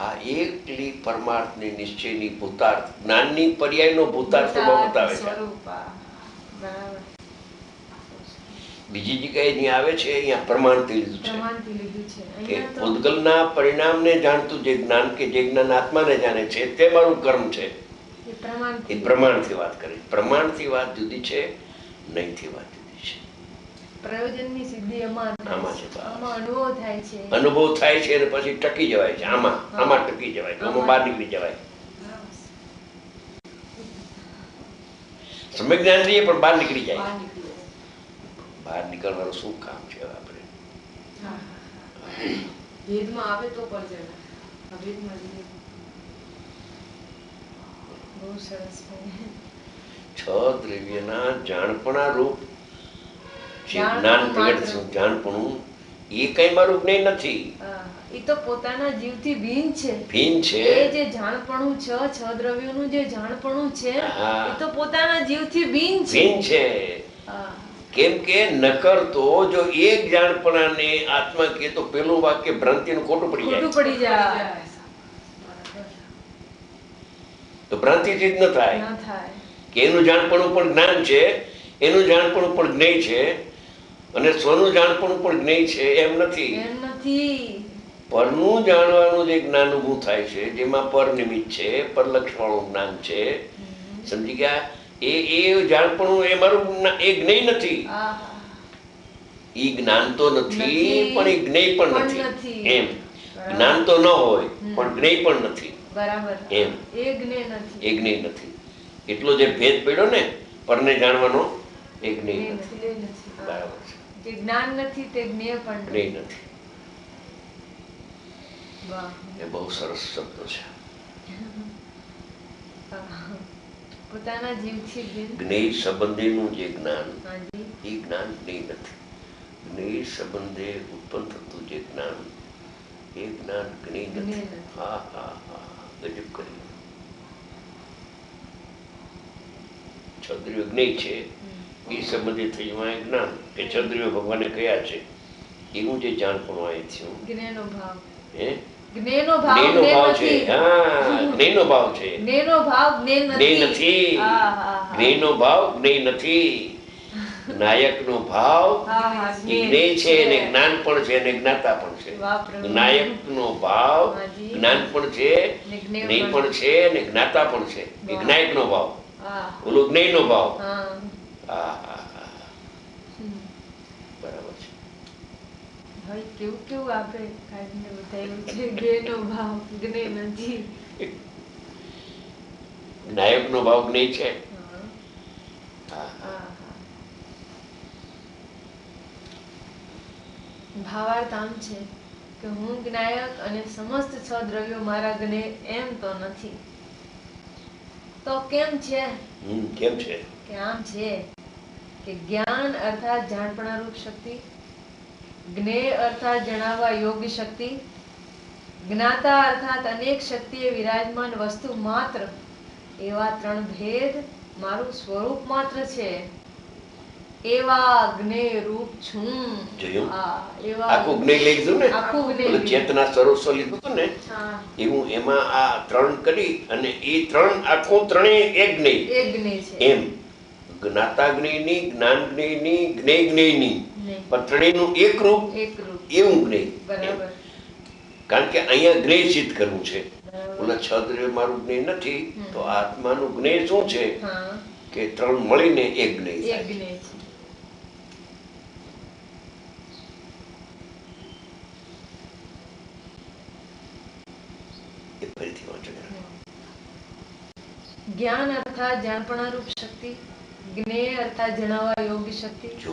આ એકલી પરમાર્થની નિશ્ચયની ભૂતાર્થ જ્ઞાનની પર્યાયનો ભૂતાર્થ સ્વભાવ બતાવે છે. બીજી જગ્યાએ જ્યાં આવે છે અહીંયા પ્રમાણથી લીધું છે કે ઉદ્ગલના પરિણામને જાણતું જે જ્ઞાન કે જે જ્ઞાન આત્માને જાણે છે તે મારું કર્મ છે. એ પ્રમાણથી વાત કરી. પ્રમાણથી વાત જુદી છે, નહીંથી વાત જુદી છે. પ્રયોજનની સિદ્ધિ આમાં છે. અનુભવ થાય છે અને પછી ટકી જવાય છે. આમાં ટકી જવાય, આમાં બહાર નીકળી જવાય. સમ્યક જ્ઞાન લઈએ પણ બહાર નીકળી જાય. બહાર નીકળવાનું શું કામ છે? આપણે ભેદમાં આવે તો પર જાય. બહુ સરસ. છ દ્રવ્યના જાણપણા રૂપ જે જ્ઞાન પ્રગટ જાણપણું એ કઈ મારું જ્ઞાન નથી. એ તો પોતાના જીવથી ભિન્ન છે. ભિન્ન છે. એ જે જાણપણું છ દ્રવ્યોનું જે જાણપણું છે એ તો પોતાના જીવથી ભિન્ન છે. ભિન્ન છે. કેમ કે નકર તો જો એક જાણપણાને આત્મા કે તો પેલું વાક્ય ભ્રાંતિનું ખોટું પડી જાય. તો ભ્રાંતિથી જ ન થાય કે એનું જાણપણું પણ જ્ઞાન છે, એનું જાણપણું પણ જ્ઞેય છે અને સ્વનું જાણપણું પણ જ્ઞેય છે એમ નથી. પરનું જાણવાનું જે જ્ઞાન ઊભું થાય છે જેમાં પર નિમિત્ત છે, પરલક્ષવાળું જ્ઞાન છે, સમજી ગયા? એ જાણપણું એ મારું એ જ્ઞેય નથી. એ જ્ઞાન તો નથી પણ એ જ્ઞેય પણ નથી. એમ જ્ઞાન તો ન હોય પણ જ્ઞેય પણ નથી. એમ એ જ્ઞેય નથી. એટલો જે ભેદ પડ્યો ને પરને જાણવાનો એ જ્ઞેય નથી. બરાબર છે. જે જ્ઞાન નથી તે જ્ઞેય પણ જ્ઞેય નથી. એ બહુ સરસ શબ્દો છે. પોતાના જીવથી જ્ઞેય સંબંધીનું જે જ્ઞાન એ જ્ઞાન જ્ઞેય નથી. જ્ઞેય સંબંધે ઉત્પન્ન થતું જે જ્ઞાન એ જ્ઞાન જ્ઞેય નથી. હા હા હા, ગજબ કરી. છદ્રિયો જ્ઞેય છે એ સંબંધિત થયું જ્ઞાન કે છદ્રિયો ભગવાને કયા છે એવું જે જાણપણું આવે થયું. જ્ઞેયનો ભાવ હે જ્ઞેયનો ભાવ છે. હા, જ્ઞેયનો ભાવ છે. જ્ઞેયનો ભાવ જ્ઞેય નથી. જ્ઞેયનો ભાવ જ્ઞેય નથી. નાયકનો ભાવ એ જ્ઞેય છે અને જ્ઞાન પણ છે અને જ્ઞાતા પણ છે. નાયકનો ભાવ જ્ઞાન પણ છે, જ્ઞેય પણ છે અને જ્ઞાતા પણ છે. એ જ્ઞાયકનો ભાવ, ઓલો જ્ઞેયનો ભાવ. બરાબર છે. ભાઈ કેવું કેવું આપે કાઢીને બતાવ્યું છે. જ્ઞેયનો ભાવ જ્ઞેય નથી. નાયકનો ભાવ જ્ઞેય છે. ભાવાર્થ આમ છે કે હું જ્ઞાયક અને સમસ્ત છ દ્રવ્યો મારા જ્ઞેય એમ તો નથી. તો કેમ છે? કેમ છે? કે આમ છે કે જ્ઞાન અર્થાત જાણપણા રૂપ શક્તિ, જ્ઞેય અર્થાત જણાવવા યોગ્ય શક્તિ, જ્ઞાતા અર્થાત અનેક શક્તિએ વિરાજમાન વસ્તુ માત્ર એવા ત્રણ ભેદ મારું સ્વરૂપ માત્ર છે. એવા જ્ઞેય રૂપ છું. જોયું? આખું જ્ઞેય લઈ લીધું ને, ચેતના સ્વરૂપ લીધું હતું ને એવું. એમાં આ ત્રણ કરી અને એ ત્રણ આખું ત્રણેય એક જ્ઞેય એમ. જ્ઞાતા જ્ઞેયની, જ્ઞાન જ્ઞેયની, જ્ઞેય જ્ઞેયની, પણ ત્રણેયનું એક રૂપ એવું જ્ઞેય. કારણ કે અહીંયા જ્ઞેય સિદ્ધ કરવું છે. ઓલા છ દ્રવ્ય મારું જ્ઞેય નથી તો આત્માનું જ્ઞેય શું છે કે ત્રણ મળીને એક જ્ઞેય છે. જ્ઞાન અર્થાત જાણપણા રૂપ શક્તિ, જ્ઞેય અર્થાત જણાવવા યોગ્ય શક્તિ. જો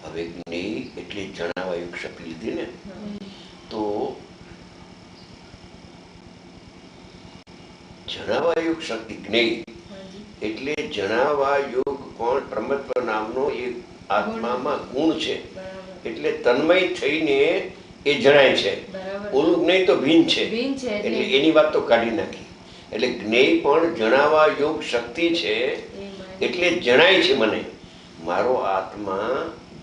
હવે જ્ઞેય એટલે જણાવવા યોગ્ય શક્તિ લીધી ને, તો જણાવવા યોગ શક્તિ જ્ઞેય એટલે જણાવવા યોગ પણ પરમાત્મા નામનો એક આત્મામાં ગુણ છે. એટલે તન્મય થઈને એ જણાય છે. ઓલું જ્ઞેય તો ભિન્ન છે એટલે એની વાત તો કાઢી નાખી. એટલે જ્ઞેય પણ જણાવવા યોગ શક્તિ છે એટલે જણાય છે મને. મારો આત્મા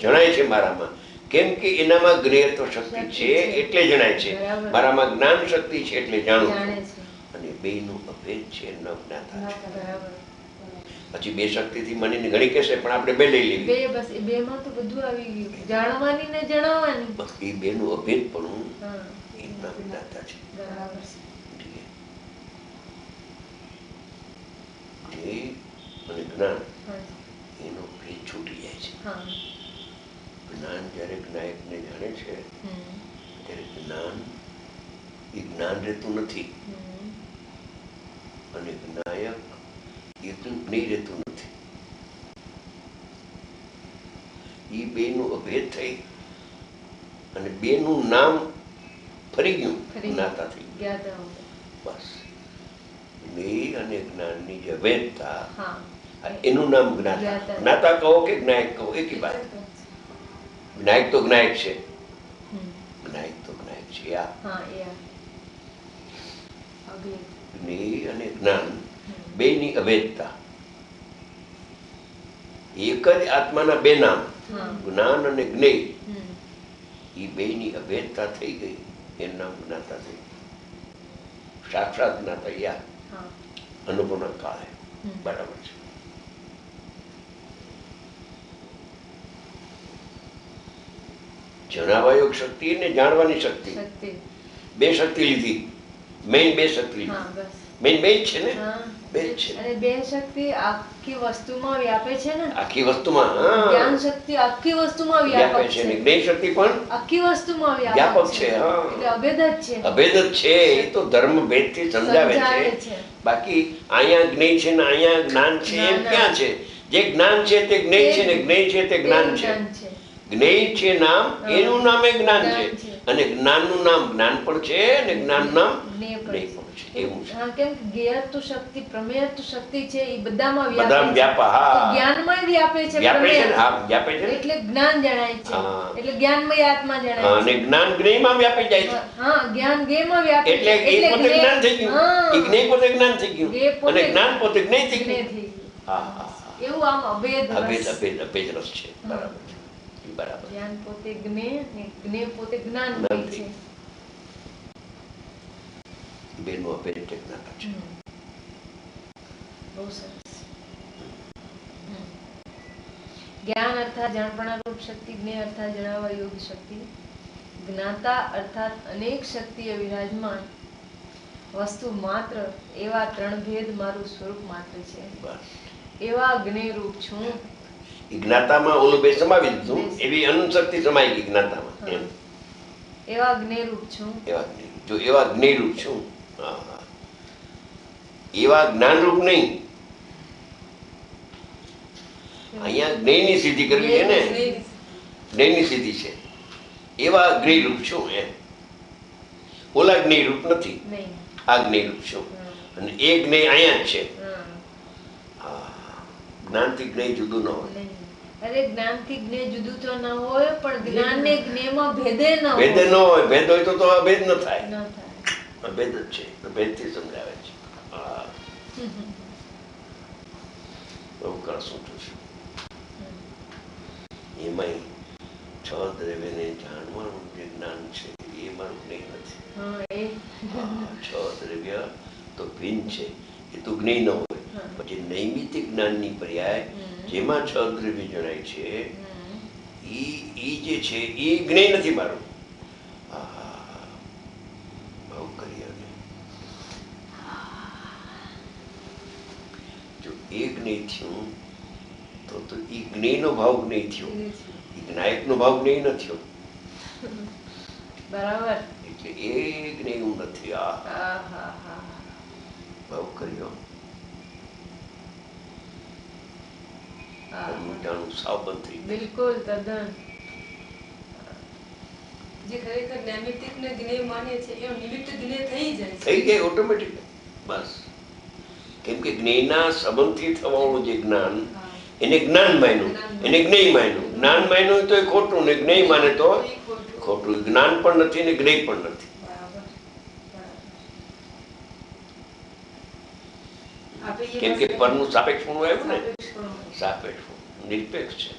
જણાય છે મારામાં. કેમ કે એનામાં જ્ઞેયત્વ શક્તિ છે એટલે જણાય છે, મારામાં જ્ઞાન શક્તિ છે એટલે જાણું છું. અને બેયનું અભેદ છે, ન જ્ઞાતા છે. પછી બે શક્તિથી મનીને ઘણી કહેશે, પણ આપણે બે લઈ લેવી. બે બસ એ બેમાં તો બધું આવી ગયું, જાણવાની ને જણાવવાની. બસ એ બેનું અભેદ પણ એ ન જ્ઞાતા છે. બરાબર છે. અને જ્ઞાન એનો ભેદ છૂટી જાય છે. જ્ઞાન જ્યારે જ્ઞાયકને જાણે છે ત્યારે જ્ઞાન એ જ્ઞાન રહેતું નથી, અને જ્ઞાયક એ તો જ્ઞેય રહેતું નથી. એ બેનું અભેદ થઈ અને બેનું નામ ફરી ગયું, જ્ઞાતા થઈ ગયું. બસ જ્ઞેય અને જ્ઞાનની જે અભેદતા, એનું નામ જ્ઞાતા. જ્ઞાતા કહો કે જ્ઞાયક કહો, એક વાત. જ્ઞાયક તો જ્ઞાયક છે, જ્ઞાયક તો જ્ઞાયક છે. જ્ઞેય અને જ્ઞાન બેની અભેદતા, એક જ આત્માના બે નામ, જ્ઞાન અને જ્ઞેય, એ બેની અભેદતા થઈ ગઈ, એનું નામ જ્ઞાતા થઈ ગયું. સાક્ષાત જ્ઞાતા યા અનુભવના કાળે. બરાબર છે. જણાવાયોગ શક્તિ ને જાણવાની શક્તિ, બે શક્તિ લીધી. મેઇન બે શક્તિ લીધી. મેઇન બે જ છે ને, બે જ છે. અને બે શક્તિ આખી વસ્તુમાં વ્યાપે છે ને, આખી વસ્તુમાં. જ્ઞાન શક્તિ આખી વસ્તુમાં વ્યાપક છે, ને જ્ઞેય શક્તિ પણ આખી વસ્તુમાં વ્યાપક છે. એટલે અભેદ જ છે. અભેદ જ છે. એ તો ધર્મ ભેદ થી સમજાવે છે. બાકી અહીંયા જ્ઞેય છે ને અહીંયા જ્ઞાન છે, એમ ક્યાં છે? જે જ્ઞાન છે તે જ્ઞેય છે, ને જ્ઞેય છે તે જ્ઞાન છે. જ્ઞેય છે નામ, એનું નામ એ જ્ઞાન છે, અને જ્ઞાનનું નામ જ્ઞાન પણ છે, અને જ્ઞાન નામ જ્ઞેય પણ છે. એવું છે. કેમ કે જ્ઞેયત્વ શક્તિ, પ્રમેયત્વ શક્તિ છે, એ બધામાં વ્યાપે. જ્ઞાનમાં વ્યાપે છે, વ્યાપે છે, એટલે જ્ઞાન જણાય છે, એટલે જ્ઞાનમય આત્મા જણાય છે. અને જ્ઞાન જ્ઞેયમાં વ્યાપી જાય છે. જ્ઞાન જ્ઞેયમાં વ્યાપે એટલે એ પોતે જ્ઞાન થઈ ગયું, એ જ્ઞેય પોતે જ્ઞાન થઈ ગયું, અને જ્ઞાન પોતે જ્ઞેય થઈ ગયું. એવું આમ અભેદ રસ છે. બરાબર છે. બરાબર. જ્ઞાન પોતે જ્ઞેય ને જ્ઞેય પોતે જ્ઞાન છે. બેનું અભેદ જ્ઞાતા છે. બહુ સરસ. જ્ઞાન અર્થાત જાણપણા રૂપ શક્તિ, જ્ઞેય અર્થાત જણાવવા યોગ્ય શક્તિ, જ્ઞાતા અર્થાત અનેક શક્તિએ વિરાજમાન વસ્તુ માત્ર, એવા ત્રણ ભેદ મારું સ્વરૂપ માત્ર છે. એવા જ્ઞેય રૂપ છું. જ્ઞાતામાં ઓલું બે સમાવી દીધું, એવી અનંત શક્તિ સમાઈ ગઈ જ્ઞાતામાં. એવા જ્ઞેય રૂપ છું. એવા જ્ઞેય રૂપ છું. એવા જ્ઞાન રૂપ નહીં. અહીંયા જ્ઞેયની સિદ્ધિ કરવી છે ને, જ્ઞેયની સિદ્ધિ છે. એવા જ્ઞેય રૂપ છું એમ. ઓલા જ્ઞેય રૂપ નથી, આ જ્ઞેય રૂપ છું. અને એ જ્ઞેય અહીંયા જ છે. જ્ઞાનથી જ્ઞેય જુદું ન હોય. અરે જ્ઞાનથી જ્ઞેય જુદું તો ન હોય, પણ જ્ઞાન ને જ્ઞેયમાં ભેદે ન હોય. ભેદે ન હોય. ભેદ હોય તો અભેદ ન થાય. અભેદ જ છે. ભેદથી સમજાવે છે. બહુ કરશું છું. એમાંય છ દ્રવ્યને જાણવાનું જે જ્ઞાન છે એ મારું જ્ઞેય નથી. છ દ્રવ્ય તો ભિન્ન છે, એ તો જ્ઞેય ન હોય. પછી નૈમિતિક જ્ઞાનની પર્યાય જેમાં છ દ્રવ્ય જણાય છે, ઈ જે છે એ જ્ઞેય નથી મારું. બહુ કરી જો એ જ્ઞેય થયું તો એ જ્ઞેયનો ભાવ જ્ઞેય થયો, એ જ્ઞાયકનો ભાવ જ્ઞેય ન થયો. બરાબર. એટલે એ જ્ઞેય હું નથી. બહુ કર્યો. સાવ બંધ થઈ બિલકુલ તદ્દન. જે ખરેખર નૈમિતિક ને જ્ઞેય માને છે એ નિમિત્ત જ્ઞેય થઈ જાય છે. થઈ જાય ઓટોમેટિક. બસ કેમ કે જ્ઞેયના સંબંધથી થવાનું જે જ્ઞાન, એને જ્ઞાન માન્યું, એને જ્ઞેય માન્યું. જ્ઞાન માન્યું તો એ ખોટું, ને જ્ઞેય માને તો ખોટું. જ્ઞાન પણ નથી ને જ્ઞેય પણ નથી. કેમ કે પરનું સાપેક્ષ પણ આવ્યું ને, સાપેક્ષ નિરપેક્ષ છે.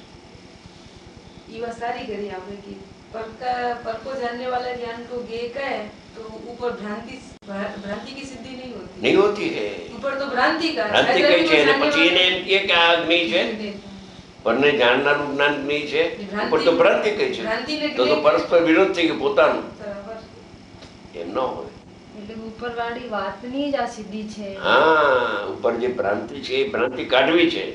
ये बात सारी करी आपने कि पर को जानने वाला ज्ञान को ज्ञेय कहे तो ऊपर भ्रांति की सिद्धि नहीं होती है। ऊपर तो भ्रांति का ભ્રાંતિ કઈ છે અને પછી એને એમ કહે કે આ અગ્નિ છે, પરને જાણનારું જ્ઞાન અગ્નિ છે, ઉપર તો ભ્રાંતિ કઈ છે, તો પરસ્પર વિરોધ થઈ ગયો પોતાનું, એમ ન હોય. એટલે ઉપરવાળી વાતની જ આ સિદ્ધિ છે. હા, ઉપર જે ભ્રાંતિ છે એ ભ્રાંતિ કાઢવી છે,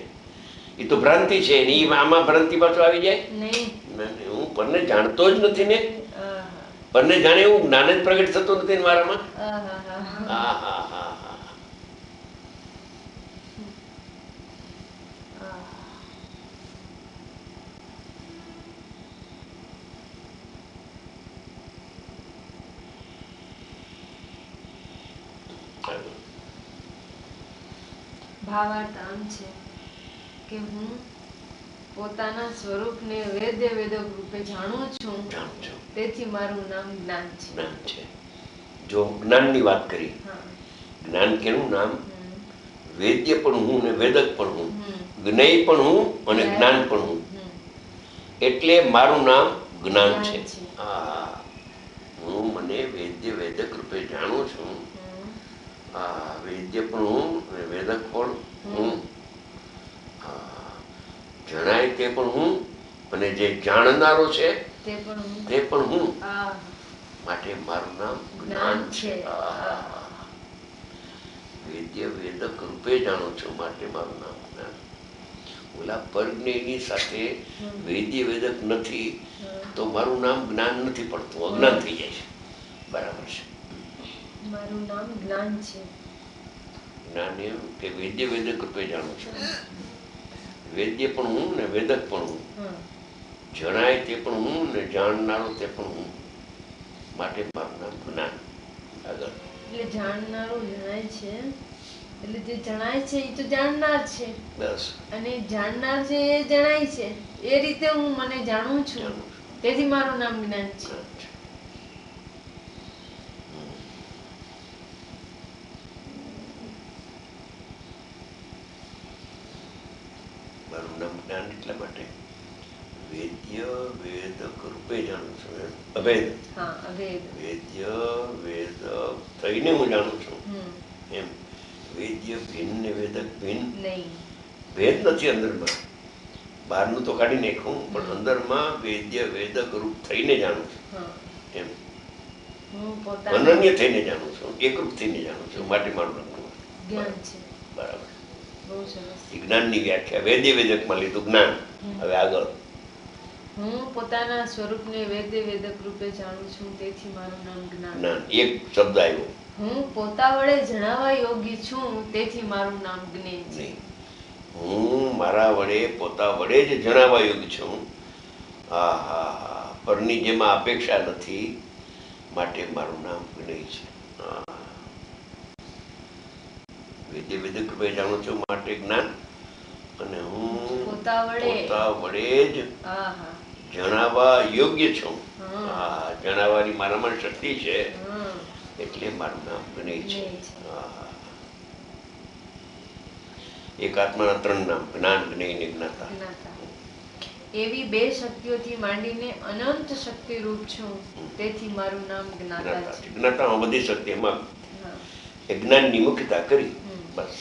એ તો ભ્રાંતિ છે ને ઈ આમાં ભ્રાંતિ પાછો આવી જાય નહીં. હું પરને જાણતો જ નથી ને, પરને જાણે એવું જ્ઞાન જ પ્રગટ થતું નથી ને મારામાં. ભાવાર્થ આમ છે કે હું પોતાના સ્વરૂપને વેદ્ય વેદક રૂપે જાણું છું, તેથી મારું નામ જ્ઞાન છે. જો જ્ઞાનની વાત કરી, જ્ઞાન કેનું નામ? વેદ્ય પણ હું ને વેદક પણ હું, જ્ઞેય પણ હું અને જ્ઞાન પણ હું, એટલે મારું નામ જ્ઞાન છે. હું મને વેદ્ય વેદક રૂપે જાણું છું. વેદ્ય પણ હું અને વેદક પણ હું, જણાય તે પણ હું અને જે જાણનારો છે તે પણ હું, માટે મારું નામ જ્ઞાન છે. વેદ્ય વેદક રૂપે જાણું છું માટે મારું નામ જ્ઞાન. ઓલા પરજ્ઞેયની સાથે વેદ્ય વેદક નથી તો મારું નામ જ્ઞાન નથી પડતું, અજ્ઞાન થઈ જાય છે. બરાબર છે. મારું નામ જ્ઞાન છે. જ્ઞાન એમ કે વેદ્ય વેદક રૂપે જાણું છું. વેદ્ય પણ હું ને વેદક પણ હું, જણાય તે પણ હું ને જાણનારો તે પણ હું, માટે મારું નામ જ્ઞાન. આગળ એટલે જાણનારો જણાય છે, એટલે જે જણાય છે એ તો જાણનાર છે. બસ. અને જાણનાર છે એ જણાય છે, એ રીતે હું મને જાણું છું, તેથી મારું નામ જ્ઞાન છે. મારું નામ જ્ઞાન એટલા માટે વેદ્ય વેદક રૂપે જાણું છું. અભેદ. વેદ્ય વેદક થઈને હું જાણું છું. એમ વેદ્ય ભિન્ન ને વેદક ભિન્ન ભેદ નથી અંદરમાં. બહારનું તો કાઢી નાખું પણ અંદરમાં વેદ્ય વેદક રૂપ થઈને જાણું છું. એમ અનન્ય થઈને જાણું છું, એકરૂપ થઈને જાણું છું, માટે મારું નામ જ્ઞાન છે. બરાબર. જ્ઞાનની વ્યાખ્યા વેદ્ય વેદકમાં લીધું જ્ઞાન. હવે આગળ હું પોતાના સ્વરૂપને વેદ્ય વેદક રૂપે જાણું છું, તેથી મારું નામ જ્ઞાન. એક શબ્દ આવ્યો. હું પોતા વડે જણાવવા યોગ્ય છું, તેથી મારું નામ જ્ઞેય છે. હું મારા વડે પોતા વડે જ જણાવવા યોગ્ય છું. પરની જેમાં અપેક્ષા નથી, માટે મારું નામ જ્ઞેય છે. વેદ્ય વેદક રૂપે જાણું છું માટે જ્ઞાન, અને હું પોતા વડે જ જણાવવા યોગ્ય છું. જણાવવાની મારામાં શક્તિ છે, એટલે મારું નામ જ્ઞેય છે. એક આત્માના ત્રણ નામ, જ્ઞાન, જ્ઞેય ને જ્ઞાતા. એવી બે શક્તિઓથી માંડીને અનંત શક્તિ રૂપ છું, તેથી મારું નામ જ્ઞાતા છે. જ્ઞાતામાં બધી શક્તિ, એમાં જ્ઞાનની મુખ્યતા કરી. બસ.